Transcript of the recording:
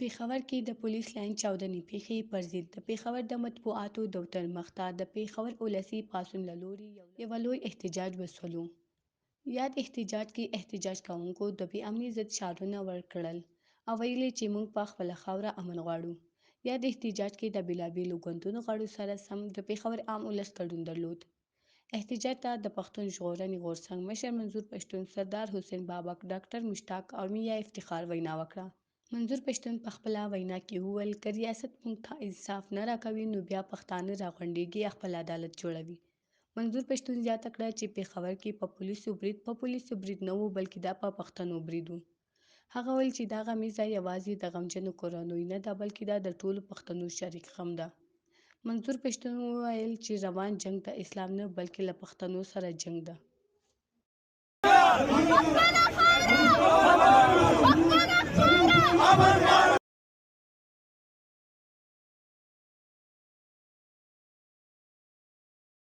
پېښور کې د پولیس لاین چاودنې پیښې پر ضد د پېښور د مطبوعاتو دفتر مخته د پېښور ولسي پاڅون له لوري یو لوی احتجاج وسولو. یاد احتجاج کې احتجاج کوونکو د بې امنۍ ضد شعارونه ورکړل او ویل چې موږ په خپله خاوره امن غواړو. یاد احتجاج کې د بېلابېلو ګوندونو غړو سره سم د پېښور عام ولس ګډون درلود. احتجاج ته د پښتون ژغورنې غورځنګ مشر منظور پښتون، سردار حسین بابک، ډاکټر مشتاق او میا افتخار وینا وکړه. منظور پښتون په خپله وینا کې وویل که ریاست موږ ته انصاف نه راکوي نو بیا پښتانه راغونډېږي خپل عدالت جوړوي. منظور پښتون زیاته کړه چې پېښور کې په پولیسو برید نه و بلکې دا په پښتنو برید و. هغه ویل چې دا غمیزه یوازې د غمجنو کورنیو نه ده بلکې دا د ټولو پښتنو شریک غم ده. منظور پښتون وویل چې روان جنګ د اسلام نه بلکې له پښتنو سره جنګ ده.